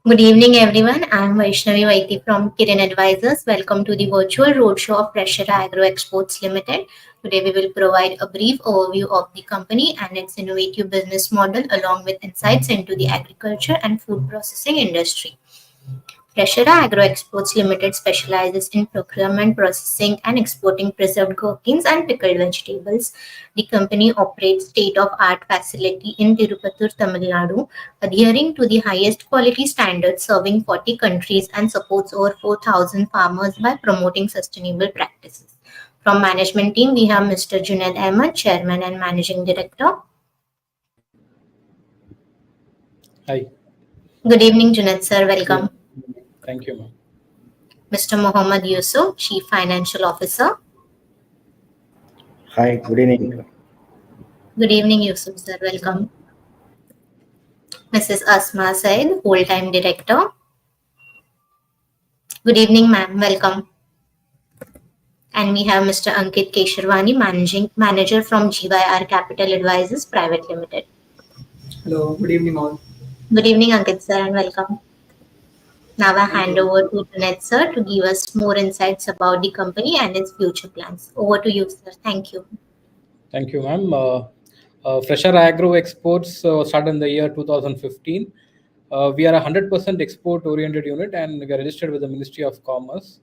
Good evening, everyone. I'm Vaishnavi Vaiti from Kiran Advisors. Welcome to the virtual roadshow of Freshara Agro Exports Limited. Today, we will provide a brief overview of the company and its innovative business model, along with insights into the agriculture and food processing industry. Freshara Agro Exports Limited specializes in procurement, processing, and exporting preserved gherkins and pickled vegetables. The company operates state-of-art facility in Tirupattur, Tamil Nadu, adhering to the highest quality standards, serving 40 countries and supports over 4,000 farmers by promoting sustainable practices. From management team, we have Mr. Junaid Ahmed, Chairman and Managing Director. Hi. Good evening, Junaid sir. Good. Welcome. Thank you, ma'am. Mr. Mohammad Yusuf, Chief Financial Officer. Hi, good evening. Good evening, Yusuf sir. Welcome. Mrs. Asma Said, Full-Time Director. Good evening, ma'am. Welcome. And we have Mr. Ankit Kesharwani, Managing Manager from GYR Capital Advisors Private Limited. Hello, good evening all. Good evening, Ankit sir, and welcome. Now I Thank hand you. over to Junaid sir to give us more insights about the company and its future plans. Over to you, sir. Thank you. Thank you, ma'am. Freshara Agro Exports started in the year 2015. We are a 100% export-oriented unit, and we are registered with the Ministry of Commerce.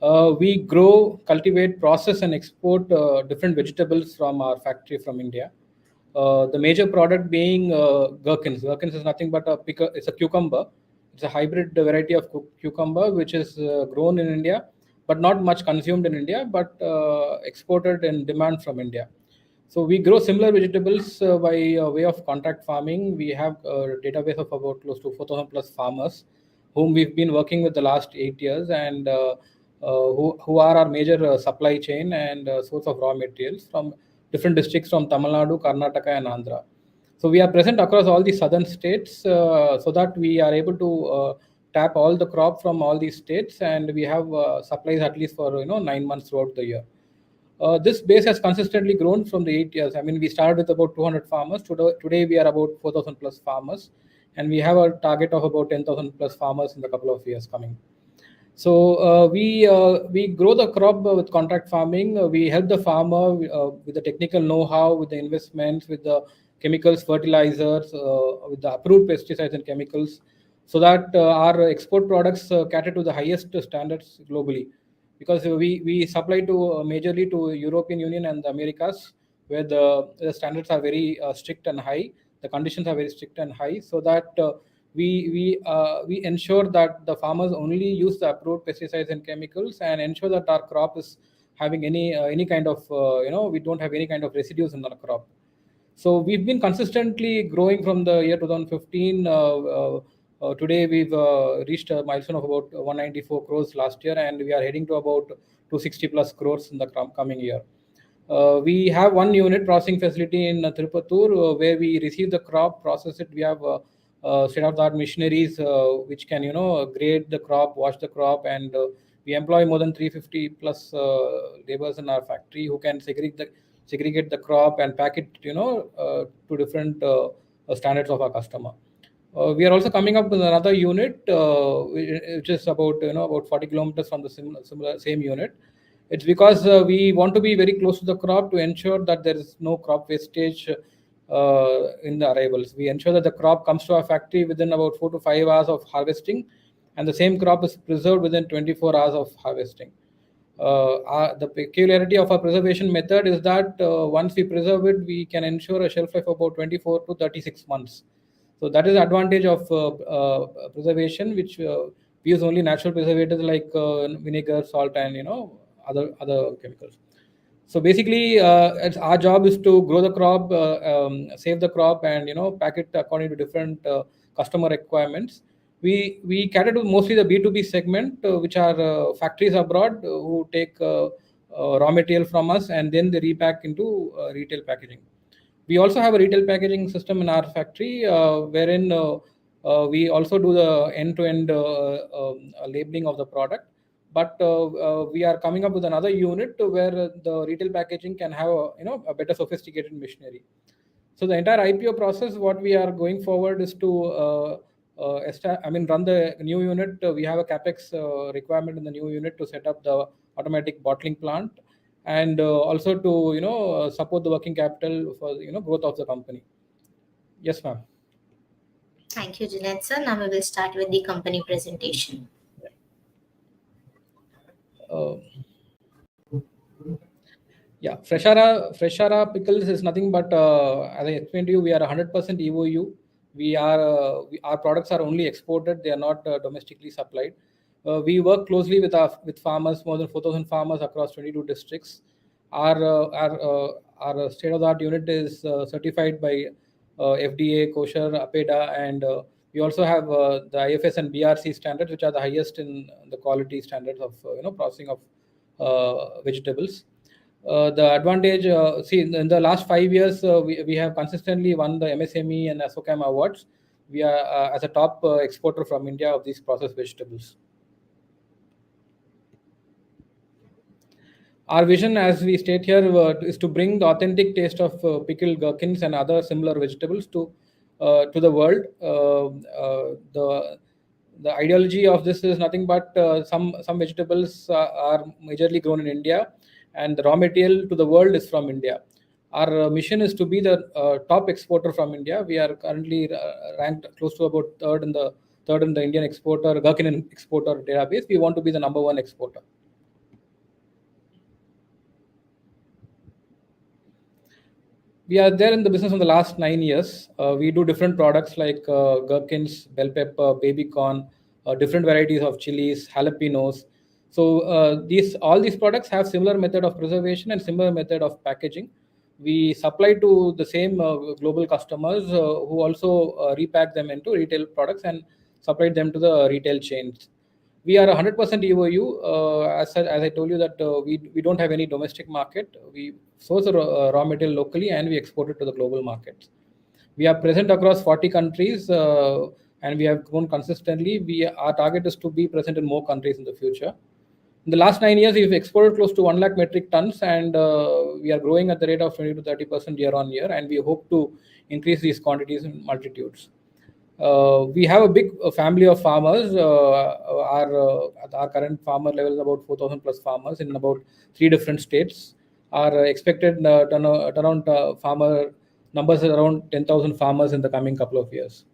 We grow, cultivate, process, and export different vegetables from our factory from India. The major product being gherkins. Gherkins is nothing but it's a cucumber. It's a hybrid variety of cucumber which is grown in India, but not much consumed in India, but exported in demand from India. So we grow similar vegetables by way of contract farming. We have a database of about close to 4,000 plus farmers, whom we've been working with the last 8 years, and who are our major supply chain and source of raw materials from different districts from Tamil Nadu, Karnataka, and Andhra. So we are present across all the southern states, so that we are able to tap all the crop from all these states, and we have supplies at least for 9 months throughout the year. This base has consistently grown from the 8 years. I mean, we started with about 200 farmers. Today we are about 4,000 plus farmers, and we have a target of about 10,000 plus farmers in the couple of years coming. So we grow the crop with contract farming. We help the farmer with the technical know-how, with the investments, with the chemicals, fertilizers, with the approved pesticides and chemicals, so that our export products cater to the highest standards globally. Because we supply to majorly to European Union and the Americas, where the standards are very strict and high. The conditions are very strict and high, so that we ensure that the farmers only use the approved pesticides and chemicals, and ensure that our crop is having any kind of we don't have any kind of residues in our crop. So we've been consistently growing from the year 2015. Today we've reached a milestone of about 194 crores last year, and we are heading to about 260 plus crores in the coming year. We have one unit processing facility in Tirupattur, where we receive the crop, process it. We have state-of-the-art machineries which can grade the crop, wash the crop, and we employ more than 350 plus laborers in our factory who can segregate the crop and pack it to different standards of our customer. We are also coming up with another unit which is about 40 kilometers from the same unit. It's because we want to be very close to the crop to ensure that there is no crop wastage in the arrivals. We ensure that the crop comes to our factory within about 4 to 5 hours of harvesting, and the same crop is preserved within 24 hours of harvesting. The peculiarity of our preservation method is that once we preserve it, we can ensure a shelf life of about 24 to 36 months. So that is the advantage of preservation, which we use only natural preservatives like vinegar, salt, and other chemicals. So basically, our job is to grow the crop, save the crop, and pack it according to different customer requirements. We cater to mostly the B2B segment, which are factories abroad who take raw material from us, and then they repack into retail packaging. We also have a retail packaging system in our factory, wherein we also do the end-to-end labeling of the product. But we are coming up with another unit where the retail packaging can have a better sophisticated machinery. So the entire IPO process, what we are going forward is to run the new unit. We have a capex requirement in the new unit to set up the automatic bottling plant, and also to support the working capital for growth of the company. Yes, ma'am. Thank you, Junaid sir. Now we will start with the company presentation. Yeah, Freshara pickles is nothing but, as I explained to you, we are 100% EOU. Our products are only exported; they are not domestically supplied. We work closely with farmers, more than 4,000 farmers across 22 districts. Our state-of-the-art unit is certified by FDA, kosher, APEDA, and we also have the IFS and BRC standards, which are the highest in the quality standards of processing of vegetables. The advantage, in the last 5 years, we have consistently won the MSME and ASOCAM awards. We are as a top exporter from India of these processed vegetables. Our vision, as we state here, is to bring the authentic taste of pickled gherkins and other similar vegetables to the world. The ideology of this is nothing but some vegetables are majorly grown in India, and the raw material to the world is from India. Our mission is to be the top exporter from India. We are currently ranked close to about third in the Indian gherkin exporter database. We want to be the number one exporter. We are there in the business for the last 9 years. We do different products like gherkins, bell pepper, baby corn, different varieties of chilies, jalapenos. So all these products have similar method of preservation and similar method of packaging. We supply to the same global customers who also repack them into retail products and supply them to the retail chains. We are 100% EOU. As I told you that we don't have any domestic market. We source the raw material locally and we export it to the global markets. We are present across 40 countries and we have grown consistently. Our target is to be present in more countries in the future. In the last 9 years, we've exported close to 1 lakh metric tons, and we are growing at the rate of 20 to 30% year on year, and we hope to increase these quantities in multitudes. We have a big family of farmers. Our current farmer level is about 4,000 plus farmers in about 3 different states. Our expected turnaround farmer numbers are around 10,000 farmers in the coming couple of years.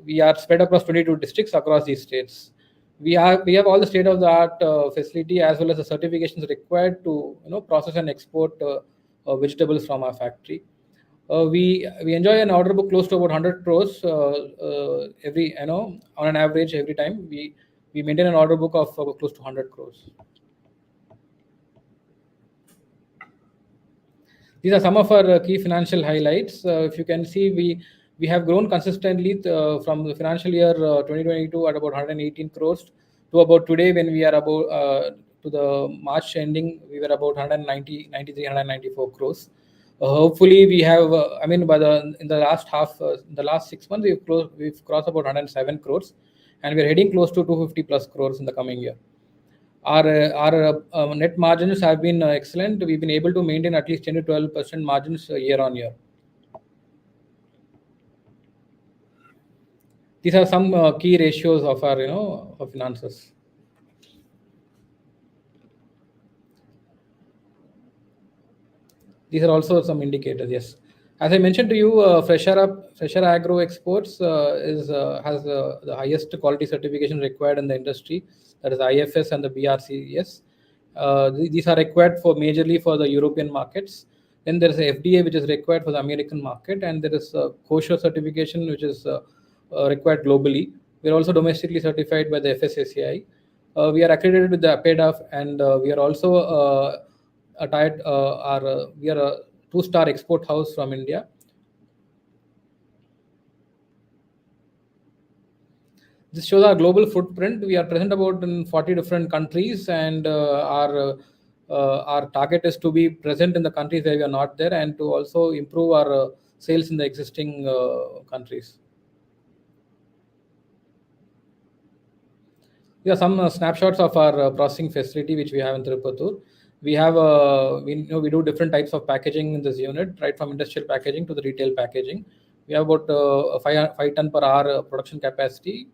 We are spread across 22 districts across these states. We have all the state-of-the-art facility as well as the certifications required to process and export vegetables from our factory. We enjoy an order book close to about 100 crores every on an average every time. We maintain an order book of close to 100 crores. These are some of our key financial highlights. If you can see, we have grown consistently from the financial year 2022 at about 118 crores to about today when we are about to the March ending, we were about 193, 194 crores. Hopefully, we have. In the last 6 months, we've crossed about 107 crores, and we're heading close to 250 plus crores in the coming year. Our net margins have been excellent. We've been able to maintain at least 10 to 12% margins year on year. These are some key ratios of our of finances. These are also some indicators. Yes, as I mentioned to you, Freshara Agro Exports has the highest quality certification required in the industry. That is IFS and the BRC. These are required majorly for the European markets. Then there is a FDA which is required for the American market, and there is a kosher certification which is required globally. We are also domestically certified by the FSSAI. We are accredited with the APEDA, and we are also we are a 2-star export house from India. This shows our global footprint. We are present about in 40 different countries, and our target is to be present in the countries where we are not there, and to also improve our sales in the existing countries. Here are some snapshots of our processing facility which we have in Tirupattur. We have we do different types of packaging in this unit, right from industrial packaging to the retail packaging. We have about 5 ton per hour production capacity,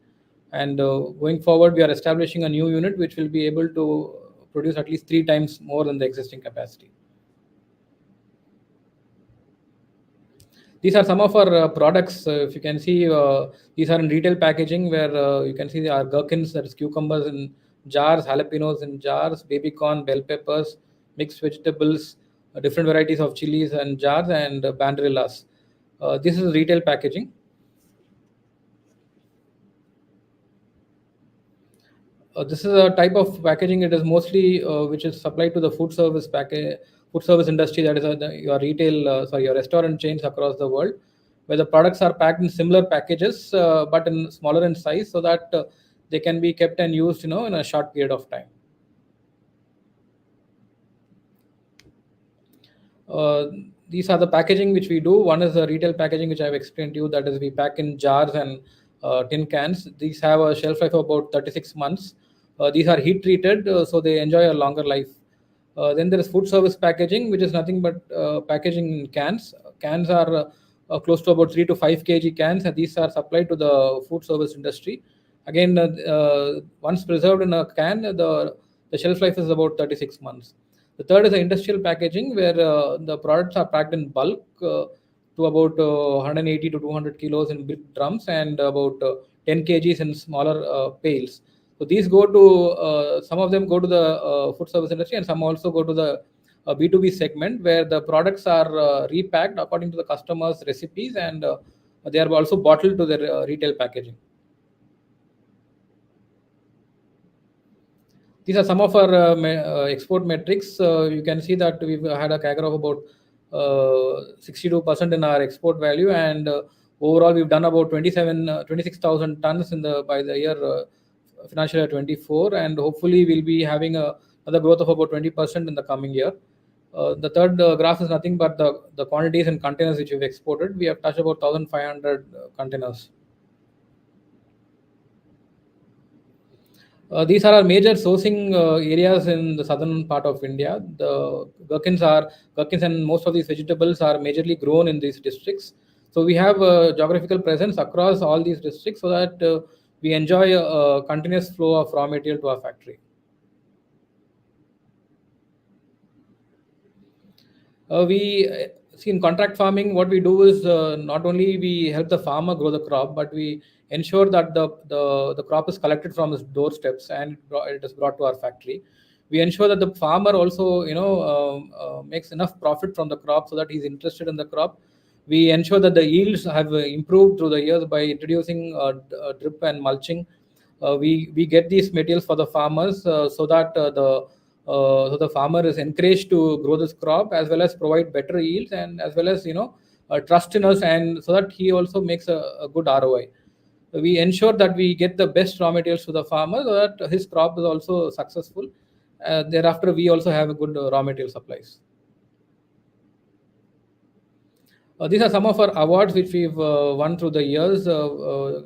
and going forward, we are establishing a new unit which will be able to produce at least 3 times more than the existing capacity. These are some of our products. If you can see, these are in retail packaging, where you can see our gherkins, that is cucumbers in jars, jalapenos in jars, baby corn, bell peppers, mixed vegetables, different varieties of chilies and jars, and banderillas. This is retail packaging. This is a type of packaging. It is mostly which is supplied to the food service industry. That is your retail, your restaurant chains across the world, where the products are packed in similar packages, but in smaller in size, so that they can be kept and used, in a short period of time. These are the packaging which we do. One is the retail packaging, which I have explained to you. That is, we pack in jars and tin cans. These have a shelf life of about 36 months. These are heat treated, so they enjoy a longer life. Then there is food service packaging, which is nothing but packaging in cans. Cans are close to about 3 to 5 kg cans, and these are supplied to the food service industry. Again, once preserved in a can, the shelf life is about 36 months. The third is the industrial packaging, where the products are packed in bulk to about 180 to 200 kilos in big drums, and about 10 kgs in smaller pails. So these go to, some of them go to the food service industry, and some also go to the B2B segment, where the products are repacked according to the customer's recipes, and they are also bottled to their retail packaging. These are some of our export metrics. You can see that we've had a CAGR of about 62% in our export value, and overall we've done about 26,000 tons by the year financial year 24, and hopefully we'll be having another growth of about 20% in the coming year. The third graph is nothing but the quantities and containers which we've exported. We have touched about 1,500 containers. These are our major sourcing areas in the southern part of India. The gherkins and most of these vegetables are majorly grown in these districts. So we have a geographical presence across all these districts, so that we enjoy a continuous flow of raw material to our factory. We see in contract farming, what we do is not only we help the farmer grow the crop, but we ensure that the crop is collected from his doorsteps and it is brought to our factory. We ensure that the farmer also makes enough profit from the crop, so that he's interested in the crop. We ensure that the yields have improved through the years by introducing drip and mulching. We get these materials for the farmers, so that the farmer is encouraged to grow this crop, as well as provide better yields, and as well as trust in us, and so that he also makes a good ROI. We ensure that we get the best raw materials to the farmer, so that his crop is also successful. Thereafter, we also have a good raw material supplies. These are some of our awards which we've won through the years.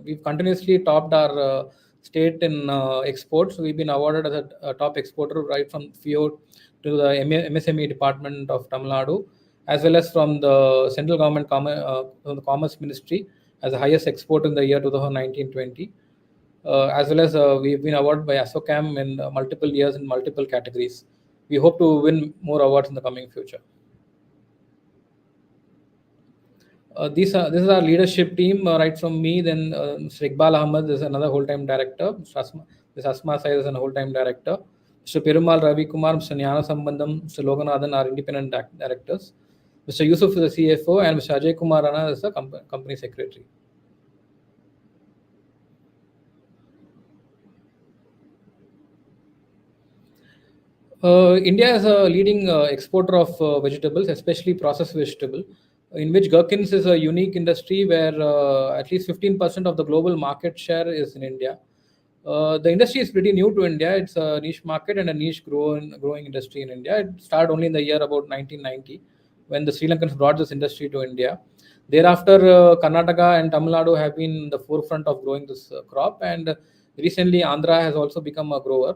We've continuously topped our state in exports. We've been awarded as a top exporter right from FIO to the MSME department of Tamil Nadu, as well as from the central government the Commerce Ministry as the highest export in the year 2019-20. As well as we've been awarded by ASSOCHAM in multiple years in multiple categories. We hope to win more awards in the coming future. This is our leadership team, right from me. Then Mr. Iqbal Ahmed is another whole-time director. Ms. Asma Said is a whole-time director. Mr. Perumal Ravi Kumar, Mr. Nyana Sambandam, Mr. Loganathan are independent directors. Mr. Yusuf is the CFO, and Mr. Ajay Kumar Rana is the company secretary. India is a leading exporter of vegetables, especially processed vegetable, in which gherkins is a unique industry where at least 15% of the global market share is in India. The industry is pretty new to India. It's a niche market and a niche growing industry in India. It started only in the year about 1990, when the Sri Lankans brought this industry to India. Thereafter, Karnataka and Tamil Nadu have been in the forefront of growing this crop, and recently Andhra has also become a grower.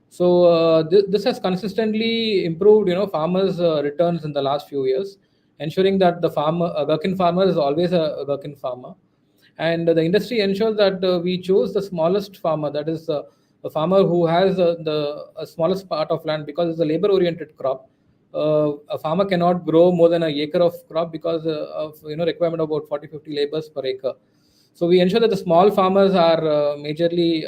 So this has consistently improved, farmers' returns in the last few years. ensuring that the farmer, a gherkin farmer, is always a gherkin farmer. And the industry ensures that we choose the smallest farmer, that is a farmer who has the smallest part of land, because it's a labor-oriented crop. A farmer cannot grow more than an acre of crop because of requirement of about 40-50 labors per acre. So we ensure that the small farmers are majorly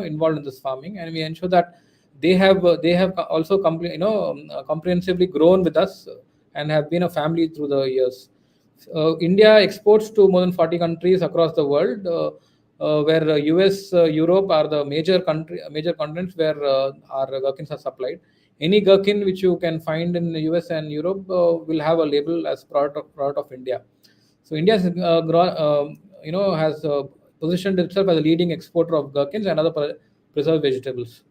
involved in this farming, and we ensure that they have also comprehensively grown with us and have been a family through the years. India exports to more than 40 countries across the world, where US, Europe are the major continents where our gherkins are supplied. Any gherkin which you can find in the US and Europe will have a label as product of India. So India has positioned itself as a leading exporter of gherkins and other preserved vegetables.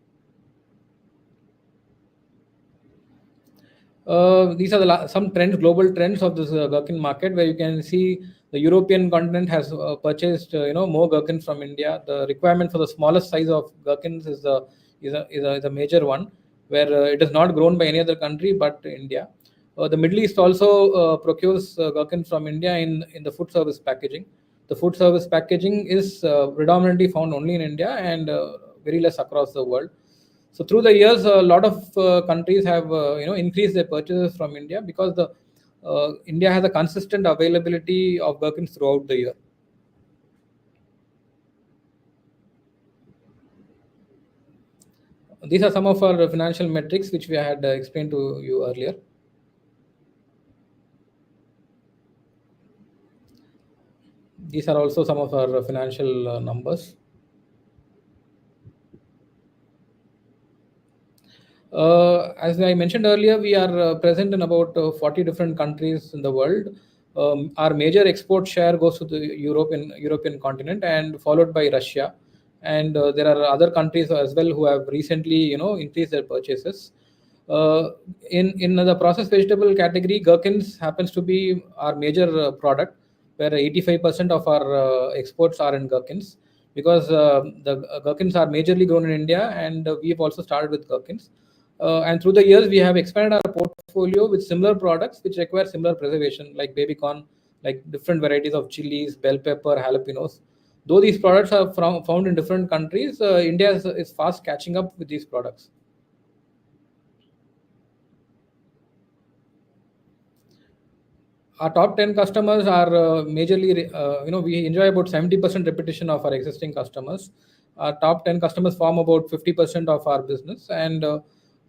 These are some trends, global trends of this gherkin market, where you can see the European continent has purchased more gherkins from India. The requirement for the smallest size of gherkins is a major one, where it is not grown by any other country but India. The Middle East also procures gherkins from India in the food service packaging. The food service packaging is predominantly found only in India and very less across the world. So through the years, a lot of countries have increased their purchases from India, because the India has a consistent availability of gherkins throughout the year. These are some of our financial metrics which we had explained to you earlier. These are also some of our financial numbers. As I mentioned earlier, we are present in about 40 different countries in the world. Our major export share goes to the European continent, and followed by Russia. And there are other countries as well who have recently, increased their purchases. In the processed vegetable category, gherkins happens to be our major product, where 85% of our exports are in gherkins, because the gherkins are majorly grown in India, and we've also started with gherkins. And through the years, we have expanded our portfolio with similar products which require similar preservation, like baby corn, like different varieties of chilies, bell pepper, jalapenos. Though these products are found in different countries, India is fast catching up with these products. Our top 10 customers are majorly, we enjoy about 70% repetition of our existing customers. Our top 10 customers form about 50% of our business, and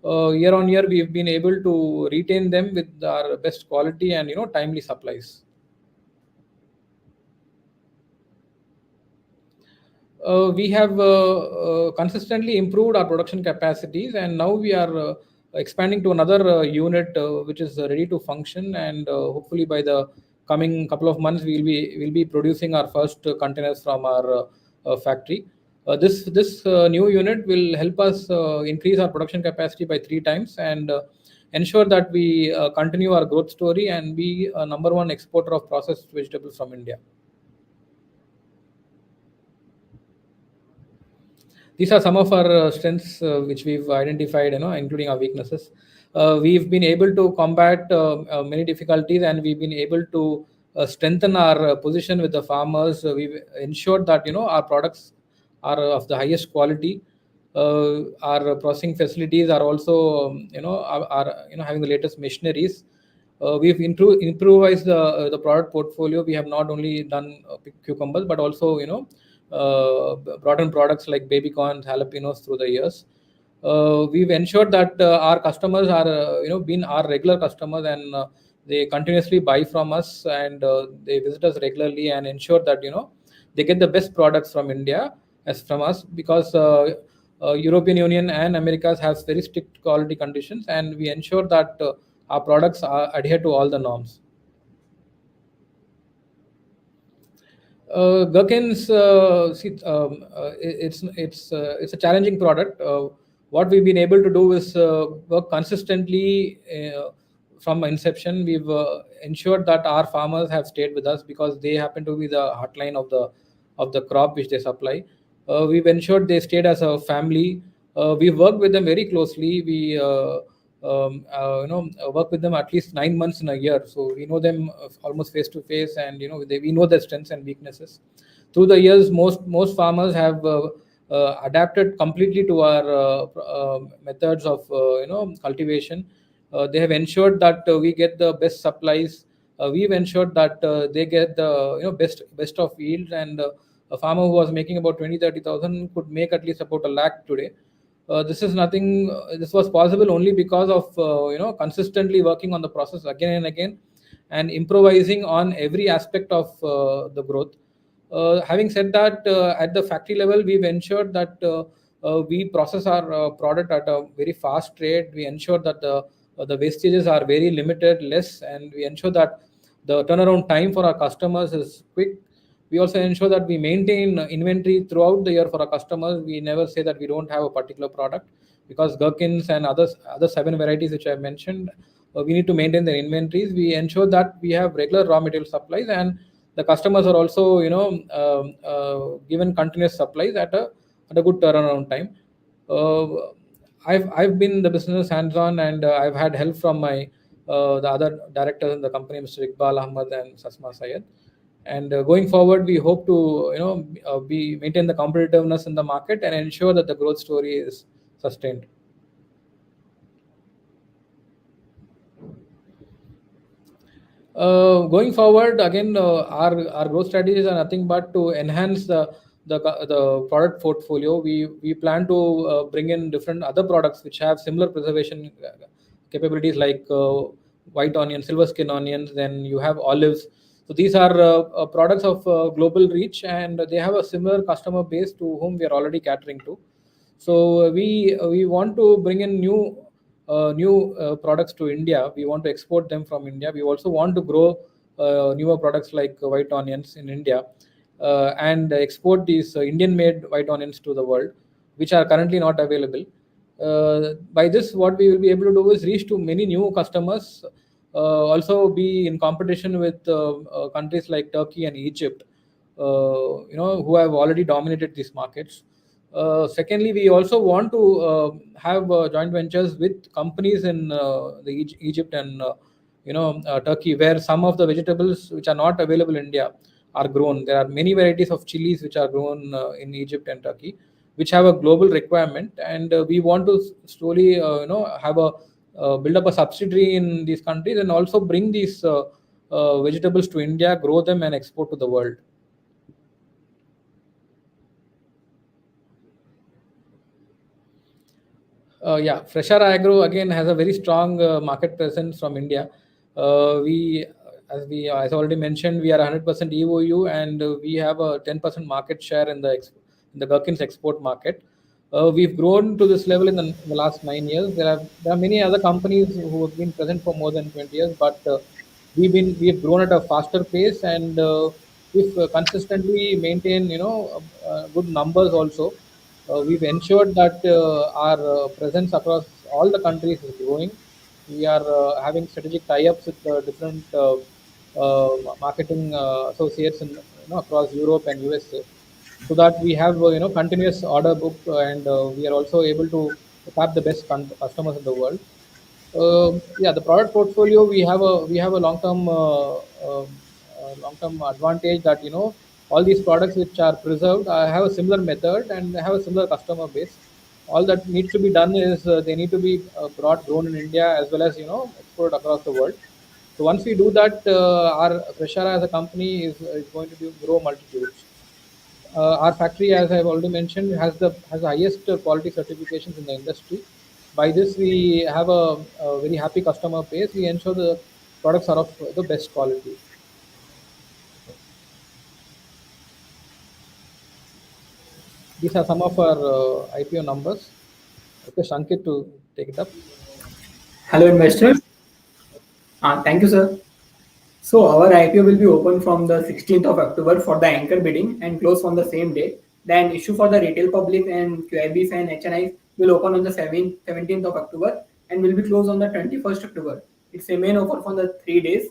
year on year, we've been able to retain them with our best quality and timely supplies. We have consistently improved our production capacities, and now we are expanding to another unit which is ready to function, and hopefully by the coming couple of months we'll be producing our first containers from our factory. This new unit will help us increase our production capacity by 3 times, and ensure that we continue our growth story and be a number one exporter of processed vegetables from India. These are some of our strengths which we've identified, including our weaknesses. We've been able to combat many difficulties, and we've been able to strengthen our position with the farmers. We've ensured that our products are of the highest quality. Our processing facilities are also having the latest machineries. We've improvised the product portfolio. We have not only done cucumbers, but also brought in products like baby corn, jalapenos through the years. We've ensured that our customers are been our regular customers, and they continuously buy from us, and they visit us regularly, and ensure that they get the best products from India as from us, because European Union and Americas has very strict quality conditions, and we ensure that our products adhere to all the norms. Gherkins, it's a challenging product. What we've been able to do is work consistently from inception. We've ensured that our farmers have stayed with us, because they happen to be the heartline of the crop which they supply. We've ensured they stayed as a family. We've worked with them very closely. We work with them at least 9 months in a year. So we know them almost face to face, and we know their strengths and weaknesses. Through the years, most farmers have adapted completely to our methods of cultivation. They have ensured that we get the best supplies. We've ensured that they get the best of yields, and a farmer who was making about 20-30,000 could make at least about a lakh today. This is nothing. This was possible only because of consistently working on the process again and again, and improvising on every aspect of the growth. Having said that, at the factory level, we've ensured that we process our product at a very fast rate. We ensure that the wastages are very limited, less, and we ensure that the turnaround time for our customers is quick. We also ensure that we maintain inventory throughout the year for our customers. We never say that we don't have a particular product, because gherkins and other 7 varieties which I mentioned, we need to maintain their inventories. We ensure that we have regular raw material supplies, and the customers are also given continuous supplies at a good turnaround time. Uh, I've been in the business hands-on, and I've had help from my the other directors in the company, Mr. Iqbal Ahmad and Sasma Sayed. And going forward, we hope to be maintain the competitiveness in the market and ensure that the growth story is sustained. Going forward, again, our growth strategies are nothing but to enhance the product portfolio. We plan to bring in different other products which have similar preservation capabilities, like white onion, silver skin onions. Then you have olives. So these are products of global reach, and they have a similar customer base to whom we are already catering to. So we want to bring in new products to India. We want to export them from India. We also want to grow newer products like white onions in India, and export these Indian-made white onions to the world, which are currently not available. By this, what we will be able to do is reach to many new customers. Also, be in competition with countries like Turkey and Egypt, who have already dominated these markets. Secondly, we also want to have joint ventures with companies in Egypt and Turkey, where some of the vegetables which are not available in India are grown. There are many varieties of chilies which are grown in Egypt and Turkey, which have a global requirement, and we want to slowly have a build up a subsidiary in these countries, and also bring these vegetables to India, grow them, and export to the world. Yeah, Freshara Agro again has a very strong market presence from India. We, as I already mentioned, we are 100% EOU, and we have a 10% market share in the gherkins export market. We've grown to this level in the last 9 years. There are many other companies who have been present for more than 20 years, but we've grown at a faster pace, and we've consistently maintained good numbers also. We've ensured that our presence across all the countries is growing. We are having strategic tie-ups with different marketing associates across Europe and USA, so that we have continuous order book, and we are also able to tap the best customers in the world. Yeah, the product portfolio, we have a long term advantage, that all these products which are preserved have a similar method and have a similar customer base. All that needs to be done is they need to be brought grown in India, as well as exported across the world. So once we do that, our Freshara as a company is going to grow multitudes. Our factory, as I've already mentioned, has the highest quality certifications in the industry. By this, we have a very happy customer base. We ensure the products are of the best quality. These are some of our IPO numbers. Okay, Shankit, to take it up. Hello, investors. Thank you, sir. So our IPO will be open from the 16th of October for the anchor bidding and close on the same day. Then issue for the retail public and QIBs and HNIs will open on the 17th of October and will be closed on the 21st October. It's a main offer for the 3 days,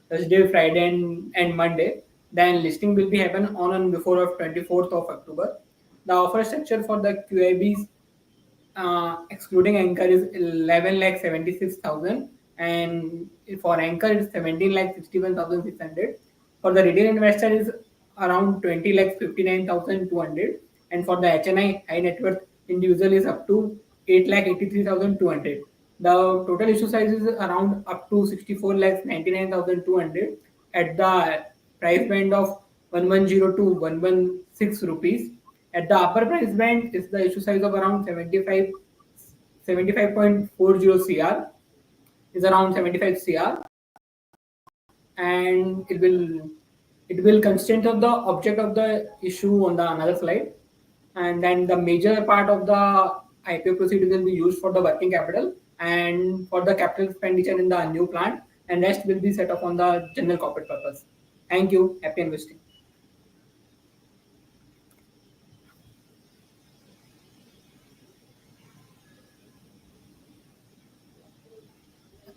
Thursday, Friday, and Monday. Then listing will be happen on and before of 24th of October. The offer structure for the QIBs excluding anchor is 11 lakh 76,000, and for anchor it's 17 lakh 61,600. For the retail investor is around 20 lakh 59,200, and for the HNI high net worth individual is up to 8 lakh 83,200. The total issue size is around up to 64 lakhs 99,200 at the price band of 1102 to 116 rupees. At the upper price band is the issue size of around 75.40 CR, is around 75 CR, and it will consist of the object of the issue on the another slide, and then the major part of the IPO proceeds will be used for the working capital and for the capital expenditure in the new plant, and rest will be set up on the general corporate purpose. Thank you. Happy investing.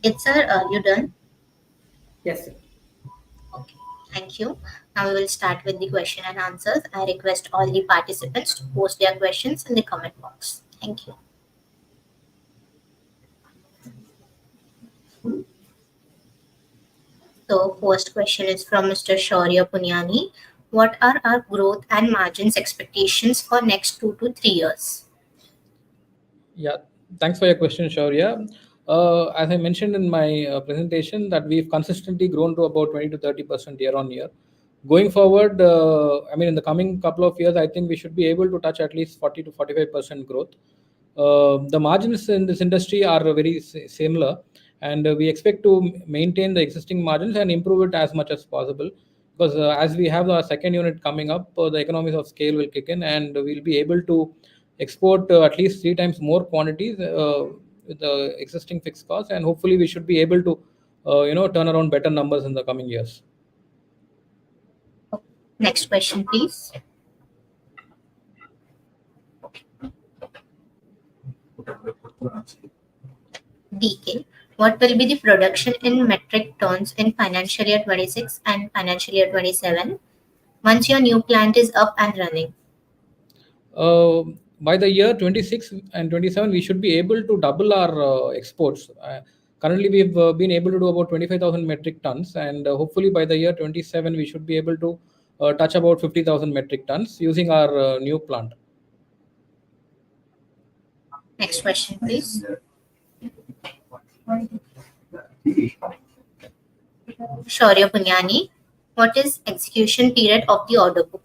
Yes, sir. Are you done? Yes, sir. Okay. Thank you. Now we will start with the question and answers. I request all the participants to post their questions in the comment box. Thank you. So first question is from Mr. Shaurya Punyani. What are our growth and margins expectations for next 2 to 3 years? Yeah, thanks for your question, Shaurya. As I mentioned in my presentation, that we've consistently grown to about 20 to 30% year on year. Going forward, in the coming couple of years, I think we should be able to touch at least 40 to 45% growth. The margins in this industry are very similar, and we expect to maintain the existing margins and improve it as much as possible. Because as we have our second unit coming up, the economies of scale will kick in, and we'll be able to export at least 3 times more quantities with the existing fixed costs, and hopefully we should be able to turn around better numbers in the coming years. Next question, please. DK, what will be the production in metric tons in financial year 26 and financial year 27 once your new plant is up and running? By the year 26 and 27, we should be able to double our exports. Currently, we've been able to do about 25,000 metric tons, and hopefully by the year 27, we should be able to touch about 50,000 metric tons using our new plant. Next question, please. Shaurya Punyani, what is execution period of the order book?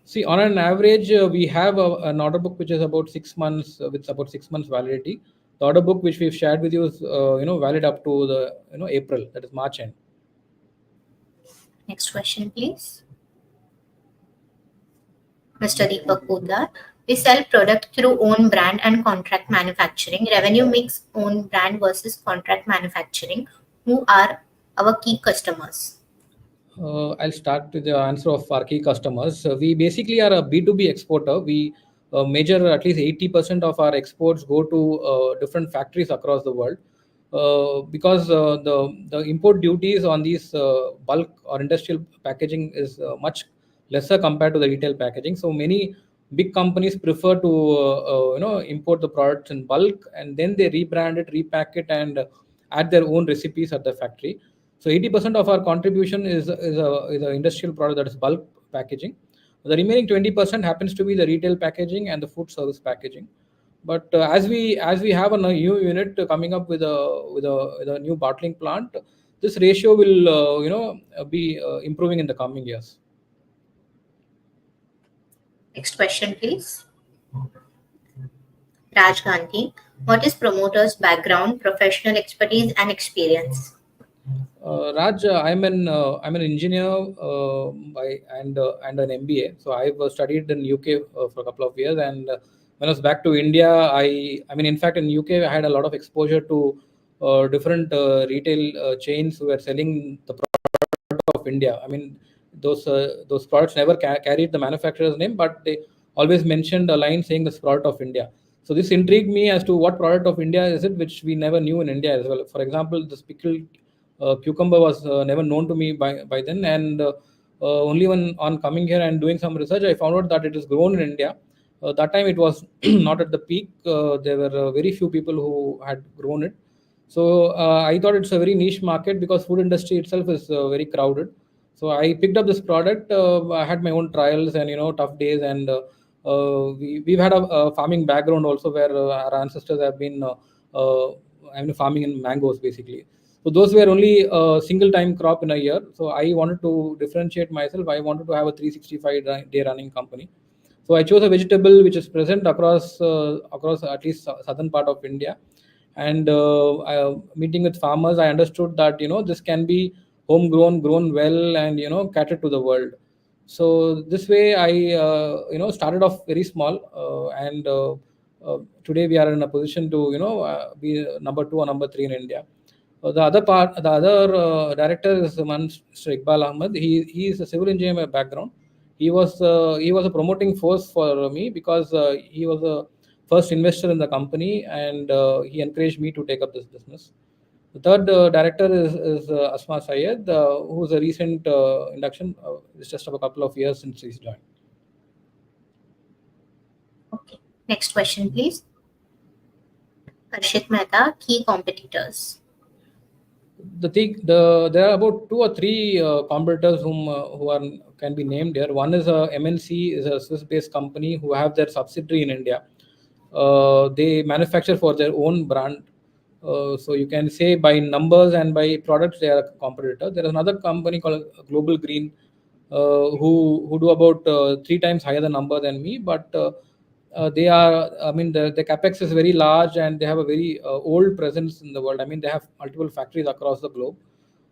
See, on an average, we have an order book which is about 6 months, with about 6 months validity. The order book which we've shared with you is, valid up to the April, that is March end. Next question, please. Mr. Deepak Poddar, we sell product through own brand and contract manufacturing. Revenue mix own brand versus contract manufacturing. Who are our key customers? I'll start with the answer of our key customers. We basically are a B2B exporter. We measure at least 80% of our exports go to different factories across the world. Because the import duties on these bulk or industrial packaging is much lesser compared to the retail packaging. So many big companies prefer to import the products in bulk, and then they rebrand it, repack it, and add their own recipes at the factory. So 80% of our contribution is a industrial product, that is bulk packaging. The remaining 20% happens to be the retail packaging and the food service packaging. But as we have a new unit coming up with a new bottling plant, this ratio will be improving in the coming years. Next question, please. Raj Gandhi, what is promoter's background, professional expertise, and experience? Raj, I'm an engineer and an MBA. So I've studied in UK for a couple of years, and when I was back to India, in fact, in UK, I had a lot of exposure to different retail chains who were selling the product of India. Those products never carried the manufacturer's name, but they always mentioned a line saying the product of India. So this intrigued me as to what product of India is it, which we never knew in India as well. For example, this pickled cucumber was never known to me by then, and only when on coming here and doing some research, I found out that it is grown in India. That time it was not at the peak. There were very few people who had grown it. So I thought it's a very niche market because food industry itself is very crowded. So I picked up this product. I had my own trials and tough days, and we've had a farming background also, where our ancestors have been farming in mangoes basically. So those were only a single time crop in a year. So I wanted to differentiate myself. I wanted to have a 365-day running company. So I chose a vegetable which is present across at least southern part of India. And meeting with farmers, I understood that this can be homegrown, grown well, and catered to the world. So this way, I started off very small, and today we are in a position to be number two or number three in India. The other director is Mr. Iqbal Ahmed. He is a civil engineer by background. He was a promoting force for me because he was a first investor in the company, and he encouraged me to take up this business. The third director is Asma Syed, who's a recent induction. It's just a couple of years since he's joined. Okay. Next question, please. Harshit Mehta, key competitors. There are about 2 or 3 competitors who are can be named here. One is a MNC, is a Swiss-based company who have their subsidiary in India. They manufacture for their own brand. So you can say by numbers and by products they are a competitor. There is another company called Global Green, who do about 3 times higher the number than me, but they are, I mean, the capex is very large, and they have a very old presence in the world. I mean, they have multiple factories across the globe.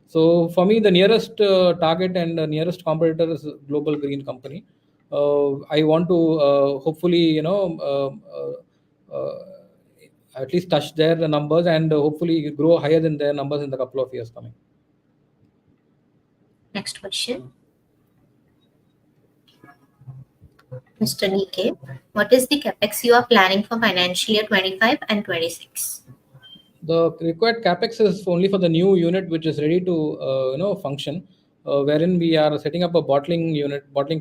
So for me, the nearest target and the nearest competitor is Global Green Company. I want to hopefully at least touch their numbers, and hopefully grow higher than their numbers in the couple of years coming. Next question. Mr. Nike, what is the capex you are planning for financial year 25 and 26? The required capex is only for the new unit, which is ready to function, wherein we are setting up a bottling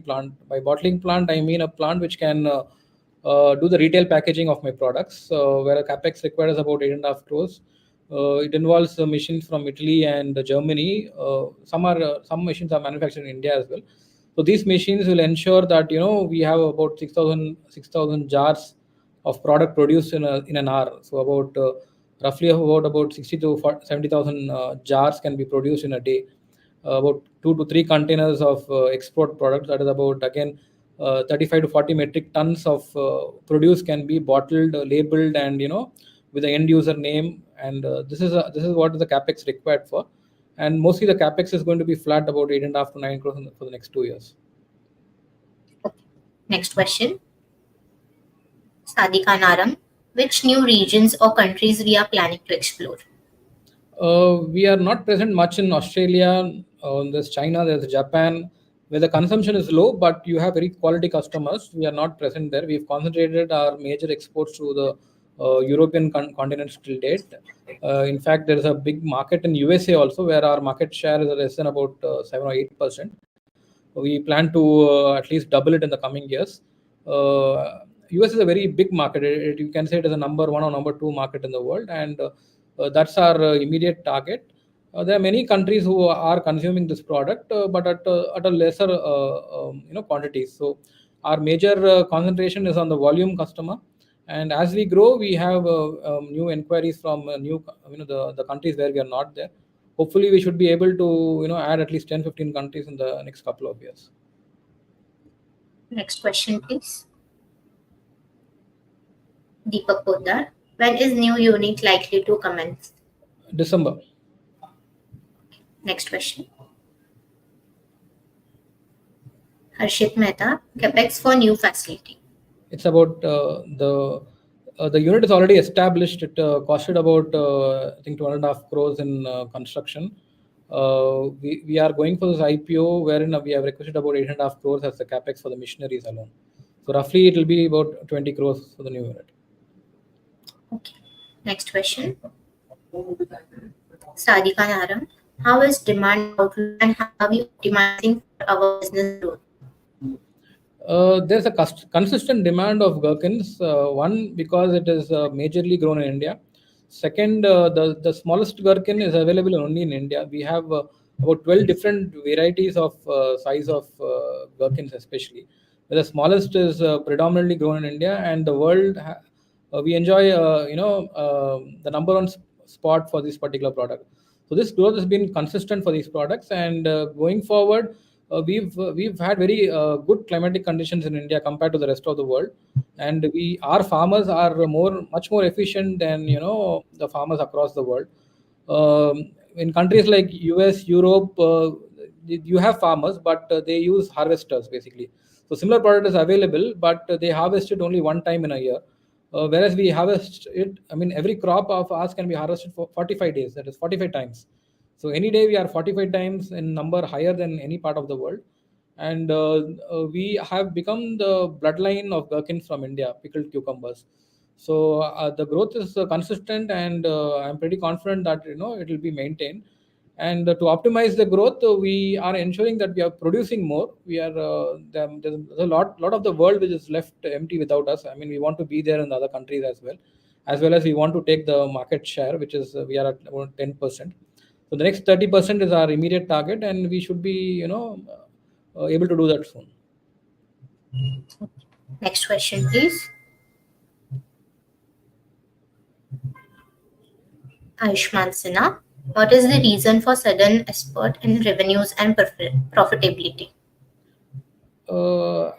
plant. By bottling plant, I mean a plant which can do the retail packaging of my products, where a capex required is about 8.5 crores. It involves machines from Italy and Germany. Some machines are manufactured in India as well. So these machines will ensure that we have about 6,000 jars of product produced in an hour. So roughly about 60 to 70,000 jars can be produced in a day. About 2 to 3 containers of export products. That is about, again, 35 to 40 metric tons of produce can be bottled, labeled, and with the end user name. And this is what the capex required for. And mostly the capex is going to be flat, about 8.5 to 9 crores for the next 2 years. Okay. Next question. Sadika Naram, which new regions or countries we are planning to explore? We are not present much in Australia. There's China, there's Japan, where the consumption is low, but you have very quality customers. We are not present there. We've concentrated our major exports to the European continent till date. In fact, there is a big market in USA also, where our market share is less than about 7 or 8%. We plan to at least double it in the coming years. US is a very big market. You can say it is a number 1 or number 2 market in the world, and that's our immediate target. There are many countries who are consuming this product, but at a lesser quantities. So our major concentration is on the volume customer, and as we grow, we have new inquiries from the countries where we are not there. Hopefully we should be able to add at least 10-15 countries in the next couple of years. Next question, please. Deepak Poddar, when is new unit likely to commence? December. Next question. Harshit Mehta, capex for new facility. It's about the unit is already established. It costed about I think 2.5 crores in construction. We are going for this IPO, wherein we have requested about 8.5 crores as the capex for the machineries alone. So roughly it will be about 20 crores for the new unit. Okay. Next question. Sadika Naram, how is demand outlook and how are we optimizing for our business growth? There's a consistent demand of gherkins. One, because it is majorly grown in India. Second, the smallest gherkin is available only in India. We have about 12 different varieties of size of gherkins, especially. The smallest is predominantly grown in India, and the world we enjoy the number one spot for this particular product. So this growth has been consistent for these products, and going forward, we've had very good climatic conditions in India compared to the rest of the world, and we our farmers are much more efficient than the farmers across the world. In countries like US, Europe, you have farmers, but they use harvesters basically. So similar product is available, but they harvest it only one time in a year. Whereas we harvest it, I mean, every crop of ours can be harvested for 45 days, that is 45 times. So any day we are 45 times in number higher than any part of the world. And we have become the bloodline of gherkins from India, pickled cucumbers. So the growth is consistent, and I'm pretty confident that it will be maintained. And to optimize the growth, we are ensuring that we are producing more. We are there's a lot of the world which is left empty without us. I mean, we want to be there in the other countries as well as we want to take the market share, which is we are at about 10%. So the next 30% is our immediate target, and we should be able to do that soon. Next question, please. Ayushman Sinha, what is the reason for sudden spurt in revenues and profitability?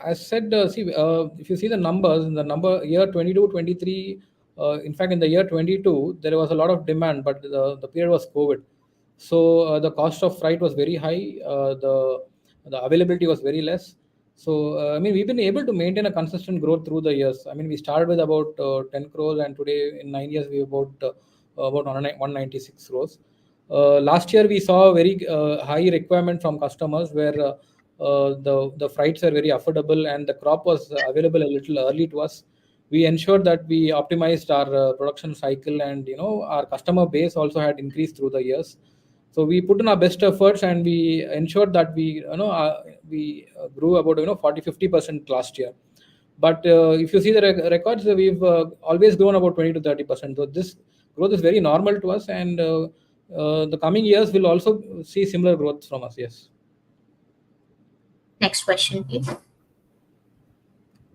As said, if you see the numbers in the number year 22, 23, in fact, in the year 22, there was a lot of demand, but the period was COVID. So the cost of freight was very high. The availability was very less. So I mean, we've been able to maintain a consistent growth through the years. I mean, we started with about 10 crores, and today in 9 years we about 196 crores. Last year we saw a very high requirement from customers where the freights are very affordable and the crop was available a little early to us. We ensured that we optimized our production cycle, and our customer base also had increased through the years. So we put in our best efforts, and we ensured that we grew about 40-50% last year. But if you see the records, we've always grown about 20 to 30%. So this growth is very normal to us, and the coming years will also see similar growth from us. Yes. Next question, please.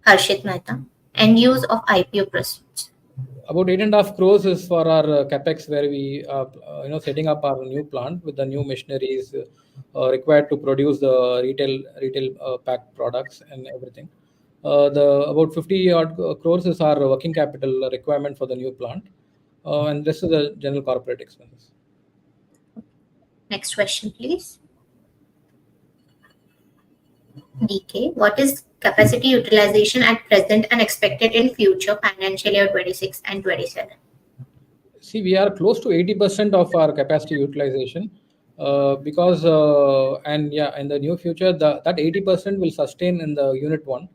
Harshit Mehta, end use of IPO proceeds. About 8.5 crores is for our capex, where we setting up our new plant with the new machineries required to produce the retail packed products and everything. The about 50 odd crores is our working capital requirement for the new plant, and this is the general corporate expenses. Next question, please. DK, what is capacity utilization at present and expected in future financial year 26 and 27? See, we are close to 80% of our capacity utilization because, and yeah, in the near future, that 80% will sustain in the unit one.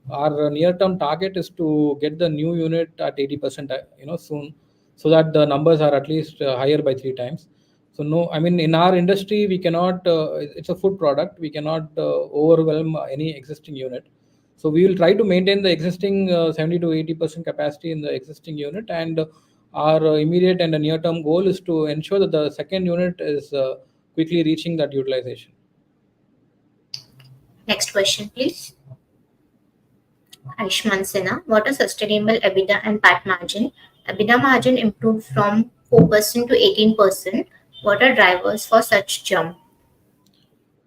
Our near-term target is to get the new unit at 80%, soon, so that the numbers are at least higher by 3 times. So no, I mean, in our industry, we cannot. It's a food product. We cannot overwhelm any existing unit. So we will try to maintain the existing 70 to 80% capacity in the existing unit, and our immediate and near-term goal is to ensure that the second unit is quickly reaching that utilization. Next question, please. Ayushman Sinha, what is sustainable EBITDA and PAT margin? EBITDA margin improved from 4% to 18%. What are drivers for such jump?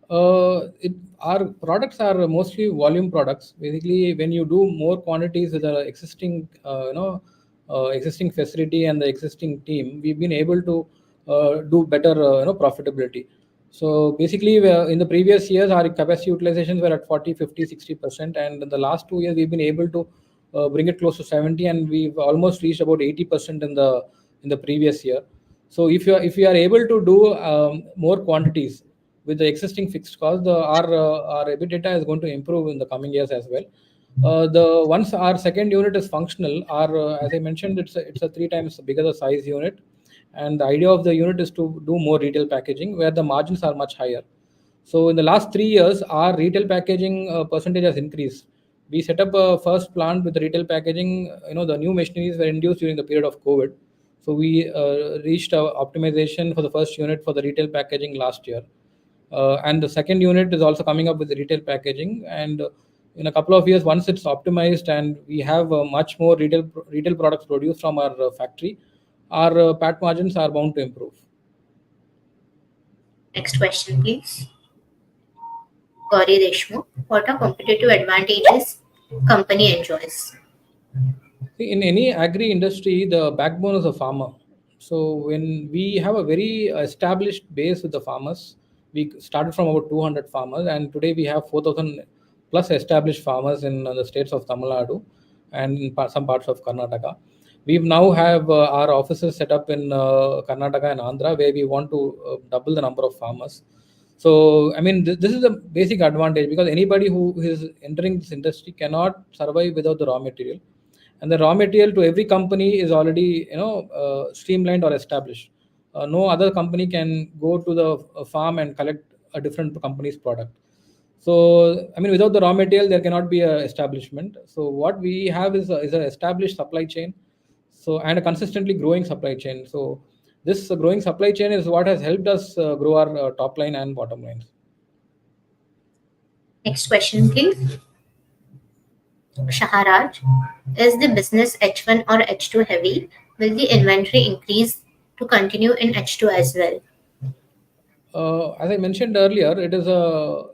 Our products are mostly volume products. Basically, when you do more quantities with the existing, existing facility and the existing team, we've been able to do better, profitability. So basically, in the previous years, our capacity utilizations were at 40, 50, 60%, and in the last 2 years, we've been able to bring it close to 70, and we've almost reached about 80% in the previous year. So if you are able to do more quantities with the existing fixed cost, our EBITDA is going to improve in the coming years as well. Once our second unit is functional, as I mentioned, it's a 3 times bigger the size unit, and the idea of the unit is to do more retail packaging where the margins are much higher. So in the last 3 years, our retail packaging percentage has increased We set up a first plant with retail packaging. The new machineries were induced during the period of COVID. So we reached optimization for the first unit for the retail packaging last year. And the second unit is also coming up with the retail packaging. And in a couple of years, once it's optimized and we have much more retail products produced from our factory, our PAT margins are bound to improve. Next question, please. Gauri Deshmukh, what are competitive advantages company enjoys? In any agri industry, the backbone is a farmer. So when we have a very established base with the farmers, we started from about 200 farmers, and today we have 4,000 plus established farmers in the states of Tamil Nadu and in some parts of Karnataka. We now have our offices set up in Karnataka and Andhra, where we want to double the number of farmers. So, I mean, this is a basic advantage, because anybody who is entering this industry cannot survive without the raw material, and the raw material to every company is already streamlined or established. No other company can go to the farm and collect a different company's product. So, I mean, without the raw material, there cannot be a establishment. So what we have is an established supply chain, so, and a consistently growing supply chain. So this growing supply chain is what has helped us grow our top line and bottom lines. Next question, please. Shaharaj, is the business H1 or H2 heavy? Will the inventory increase to continue in H2 as well? As I mentioned earlier, it is a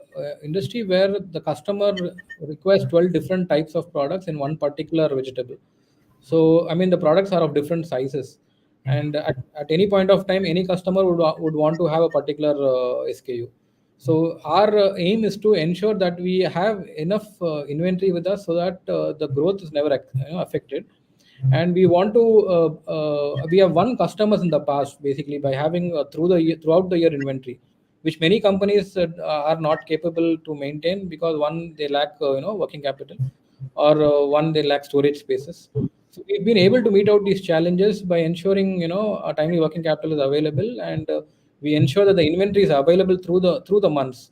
industry where the customer requires 12 different types of products in one particular vegetable. So, I mean, the products are of different sizes, and at any point of time, any customer would want to have a particular SKU. So our aim is to ensure that we have enough inventory with us, so that the growth is never affected. And we want to we have won customers in the past, basically by having throughout the year inventory, which many companies are not capable to maintain, because one, they lack working capital, or one, they lack storage spaces. So we've been able to meet out these challenges by ensuring a timely working capital is available, and we ensure that the inventory is available through the months.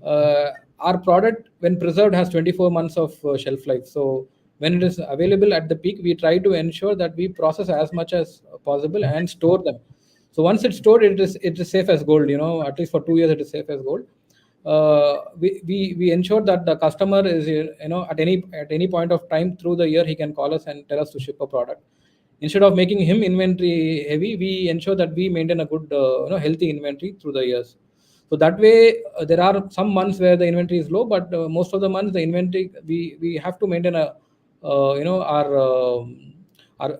Our product, when preserved, has 24 months of shelf life. So when it is available at the peak, we try to ensure that we process as much as possible and store them. So once it's stored, it is safe as gold. At least for 2 years, it is safe as gold. We ensure that the customer is at any point of time through the year, he can call us and tell us to ship a product. Instead of making him inventory heavy, we ensure that we maintain a good healthy inventory through the years. So that way, there are some months where the inventory is low, but most of the months the inventory, we have to maintain a our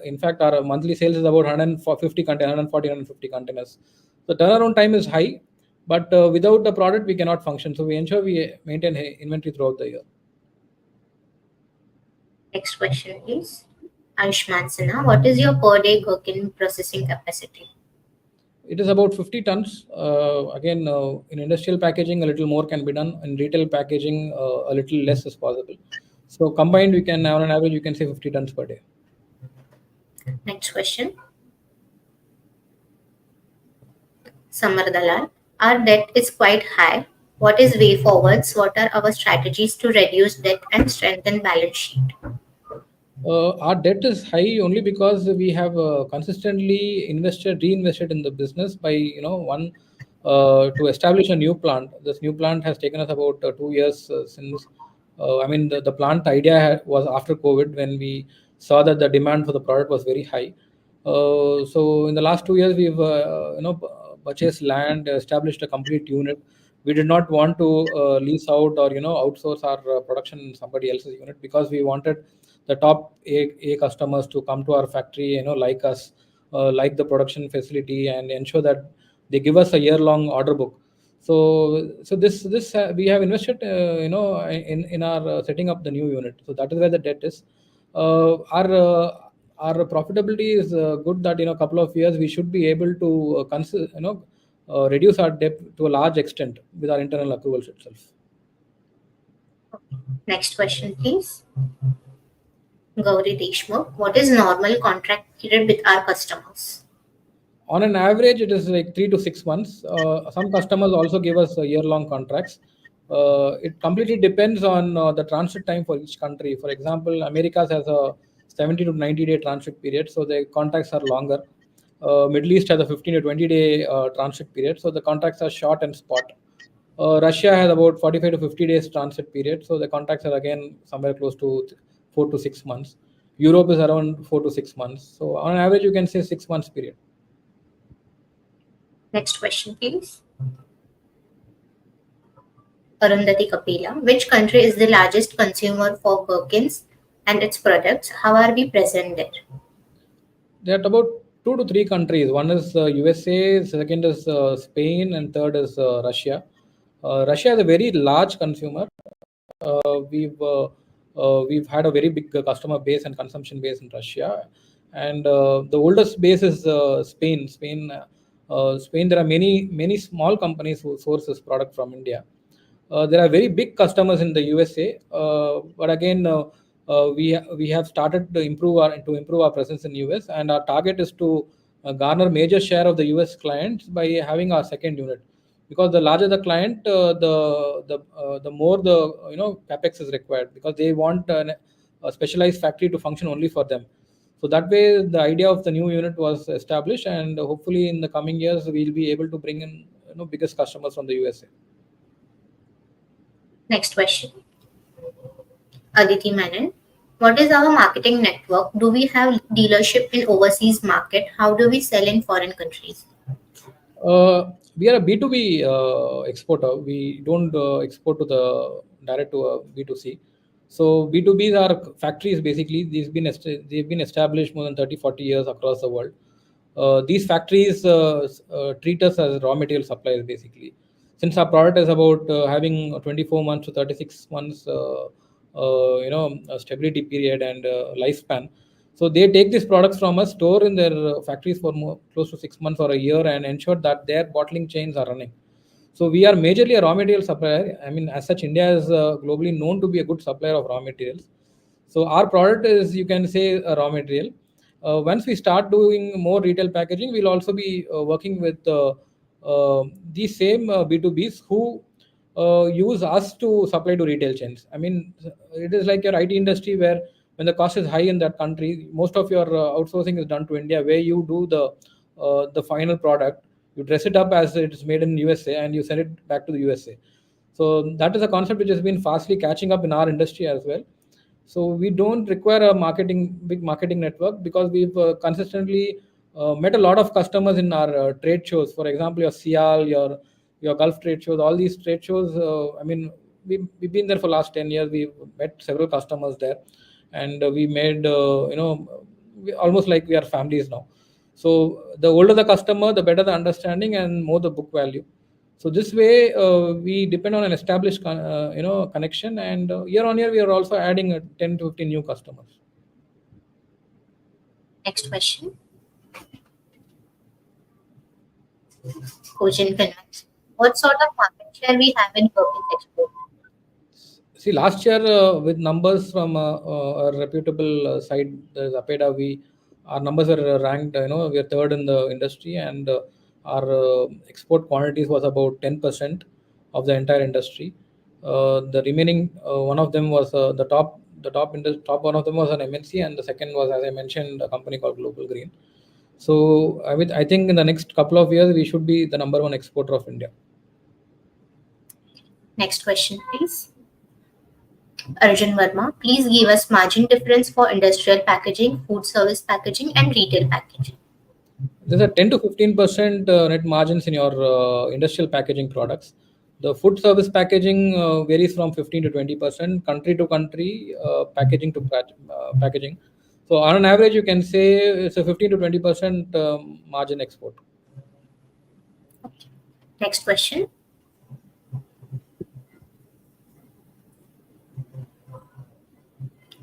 in fact our monthly sales is about 140 containers. The turnaround time is high, but without the product we cannot function. So we ensure we maintain inventory throughout the year. Next question, please. Ayushman Sinha, what is your per day gherkin processing capacity? It is about 50 tons. Again, in industrial packaging, a little more can be done. In retail packaging, a little less is possible. So combined, we can, on an average, you can say 50 tons per day. Next question. Samar Dalal, our debt is quite high. What is way forwards? What are our strategies to reduce debt and strengthen balance sheet? Our debt is high only because we have consistently reinvested in the business by to establish a new plant. This new plant has taken us about 2 years since. I mean, the plant idea was after COVID, when we saw that the demand for the product was very high. So in the last 2 years, we've purchased land, established a complete unit. We did not want to lease out or outsource our production in somebody else's unit, because we wanted the top A customers to come to our factory, like us, like the production facility, and ensure that they give us a year-long order book. So this we have invested, in our setting up the new unit. So that is where the debt is. Our profitability is good. That a couple of years we should be able to reduce our debt to a large extent with our internal accruals itself. Next question, please. Gauri Deshmukh, what is normal contract period with our customers? On an average, it is like 3 to 6 months. Some customers also give us year-long contracts. It completely depends on the transit time for each country. For example, Americas has a 70 to 90-day transit period, so the contracts are longer. Middle East has a 15 to 20-day transit period, so the contracts are short and spot. Russia has about 45 to 50 days transit period, so the contracts are again somewhere close to 4 to 6 months. Europe is around 4 to 6 months. So on average, you can say 6 months period. Next question, please. Arundhati Kapila. Which country is the largest consumer for gherkins and its products? How are we present there? There are about 2 to 3 countries. One is USA, second is Spain, and third is Russia. Russia is a very large consumer. We've had a very big customer base and consumption base in Russia, and the oldest base is Spain. Spain. There are many small companies who source this product from India. There are very big customers in the USA, but again, we have started to improve our presence in US, and our target is to garner major share of the US clients by having our second unit, because the larger the client, the more the capex is required, because they want a specialized factory to function only for them. So that way, the idea of the new unit was established, and hopefully in the coming years we'll be able to bring in biggest customers from the USA. Next question. Aditi Menon. What is our marketing network? Do we have dealership in overseas market? How do we sell in foreign countries? We are a B2B exporter. We don't export to the direct to a B2C. So B2Bs are factories basically. They've been established more than 30, 40 years across the world. These factories treat us as raw material suppliers basically. Since our product is about having a 24 months to 36 months, a stability period and lifespan. So they take these products from us, store in their factories for close to 6 months or a year, and ensure that their bottling chains are running. So we are majorly a raw material supplier. I mean, as such, India is globally known to be a good supplier of raw materials. So our product is, you can say, a raw material. Once we start doing more retail packaging, we'll also be working with these same B2Bs who use us to supply to retail chains. I mean, it is like your IT industry where when the cost is high in that country, most of your outsourcing is done to India, where you do the final product, you dress it up as it is made in USA, and you send it back to the USA. So that is a concept which has been fastly catching up in our industry as well. So we don't require a big marketing network, because we've consistently met a lot of customers in our trade shows. For example, your CIAL, your Gulf trade shows, all these trade shows. I mean, we've been there for last 10 years. We've met several customers there, and we made almost like we are families now. So the older the customer, the better the understanding and more the book value. So this way, we depend on an established, connection, and year on year we are also adding 10 to 15 new customers. Next question. Cogent Finance. What sort of market share we have in gherkins export? See, last year with numbers from a reputable site, the Zapeda, our numbers are ranked. We are third in the industry, and our export quantities was about 10% of the entire industry. The remaining one of them was the top. The top one of them was an MNC, and the second was, as I mentioned, a company called Global Green. So I think in the next couple of years we should be the number one exporter of India. Next question, please. Arjun Verma, please give us margin difference for industrial packaging, food service packaging, and retail packaging. There's a 10 to 15% net margins in your industrial packaging products. The food service packaging varies from 15 to 20%, country to country, packaging to packaging. So on an average, you can say it's a 15 to 20% margin export. Okay. Next question.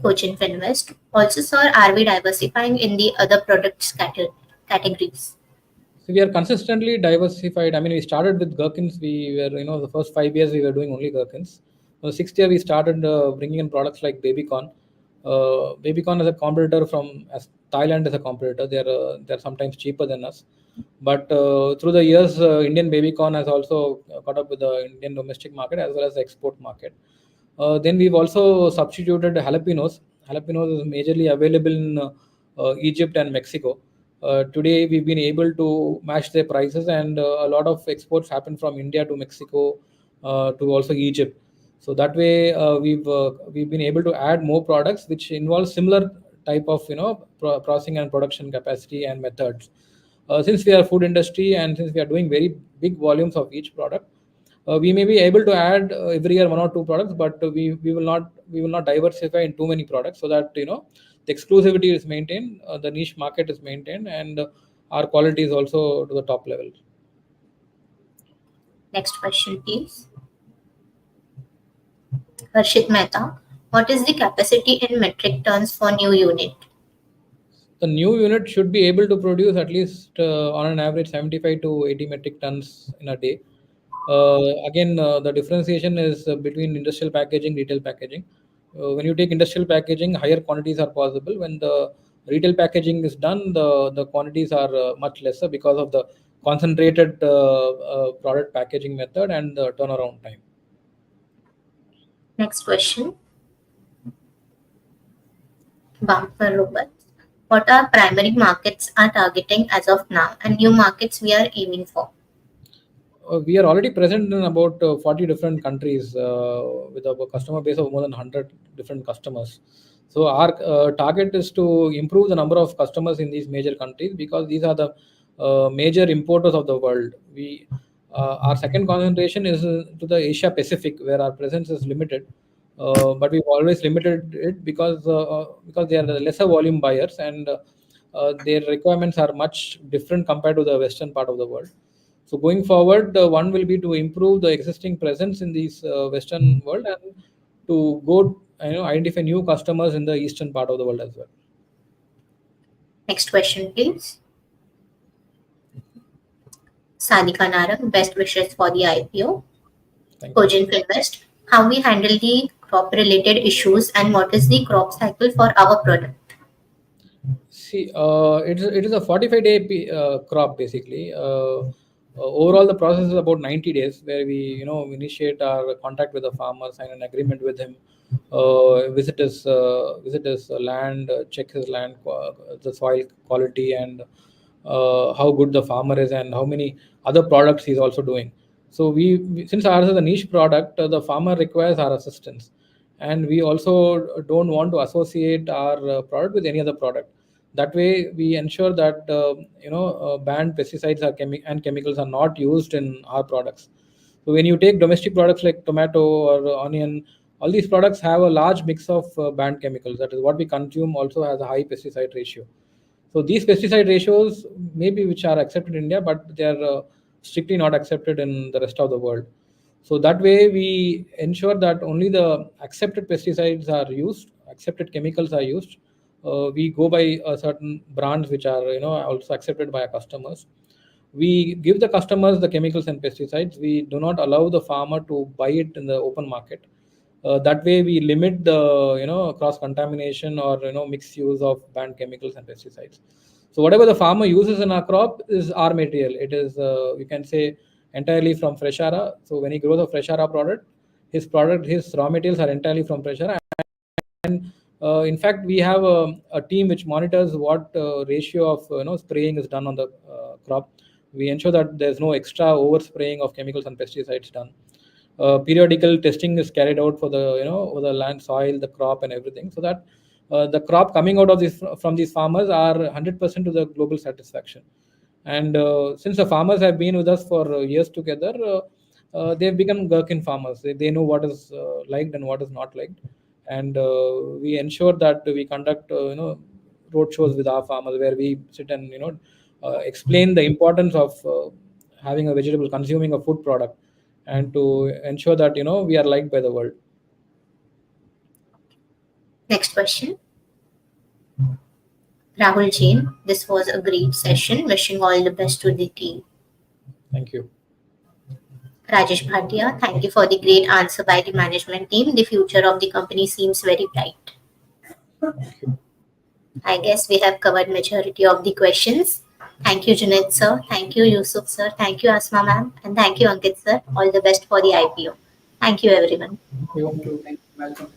Cogent Finvest. Also, sir, are we diversifying in the other products categories? So we are consistently diversified. I mean, we started with gherkins. We were, the first 5 years we were doing only gherkins. The sixth year we started bringing in products like baby corn. Baby corn is a competitor as Thailand is a competitor. They're sometimes cheaper than us. But through the years, Indian baby corn has also caught up with the Indian domestic market as well as the export market. Then we've also substituted jalapenos. Jalapenos is majorly available in Egypt and Mexico. Today, we've been able to match their prices, and a lot of exports happen from India to Mexico to also Egypt. So that way, we've been able to add more products which involve similar type of processing and production capacity and methods. Since we are food industry and since we are doing very big volumes of each product, we may be able to add every year one or two products, but we will not diversify in too many products, so that the exclusivity is maintained, the niche market is maintained, and our quality is also to the top level. Next question, please. Harshit Mehta, what is the capacity in metric tons for new unit? The new unit should be able to produce at least on an average 75 to 80 metric tons in a day. Again, the differentiation is between industrial packaging, retail packaging. When you take industrial packaging, higher quantities are possible. When the retail packaging is done, the quantities are much lesser because of the concentrated product packaging method and the turnaround time. Next question. Bumper robots. What are primary markets are targeting as of now and new markets we are aiming for? We are already present in about 40 different countries with a customer base of more than 100 different customers. So our target is to improve the number of customers in these major countries, because these are the major importers of the world. Our second concentration is to the Asia Pacific, where our presence is limited. But we've always limited it because they are the lesser volume buyers, and their requirements are much different compared to the western part of the world. So going forward, one will be to improve the existing presence in these Western world, and to go, identify new customers in the eastern part of the world as well. Next question, please. Sadika Narang, best wishes for the IPO. Thank you. Cogent Invest, how we handle the crop related issues and what is the crop cycle for our product? See, it is a 45-day crop basically. Overall, the process is about 90 days, where we initiate our contact with the farmer, sign an agreement with him, visit his land, check his land, the soil quality, and how good the farmer is, and how many other products he's also doing. So since ours is a niche product, the farmer requires our assistance, and we also don't want to associate our product with any other product. That way, we ensure that banned pesticides and chemicals are not used in our products. So when you take domestic products like tomato or onion, all these products have a large mix of banned chemicals. That is what we consume also has a high pesticide ratio. So these pesticide ratios maybe which are accepted in India, but they are strictly not accepted in the rest of the world. So that way we ensure that only the accepted pesticides are used, accepted chemicals are used. We go by certain brands which are also accepted by our customers. We give the customers the chemicals and pesticides. We do not allow the farmer to buy it in the open market. That way we limit the cross contamination or mixed use of banned chemicals and pesticides. So whatever the farmer uses in our crop is our material. It is you can say entirely from Freshara. So when he grows a Freshara product, his raw materials are entirely from Freshara. And in fact, we have a team which monitors what ratio of spraying is done on the crop. We ensure that there's no extra overspraying of chemicals and pesticides done. Periodical testing is carried out for the land, soil, the crop, and everything, so that the crop coming out of from these farmers are 100% to the global satisfaction. And since the farmers have been with us for years together, they've become gherkin farmers. They know what is liked and what is not liked, and we ensure that we conduct road shows with our farmers, where we sit and explain the importance of having a vegetable, consuming a food product, and to ensure that we are liked by the world. Next question. Rahul Jain, this was a great session. Wishing all the best to the team. Thank you. Rajesh Bhatia, thank you for the great answer by the management team. The future of the company seems very bright. Thank you. I guess we have covered majority of the questions. Thank you, Junaid sir. Thank you, Yusuf sir. Thank you, Asma ma'am. And thank you, Ankit sir. All the best for the IPO. Thank you, everyone. Thank you. Thank you. Welcome.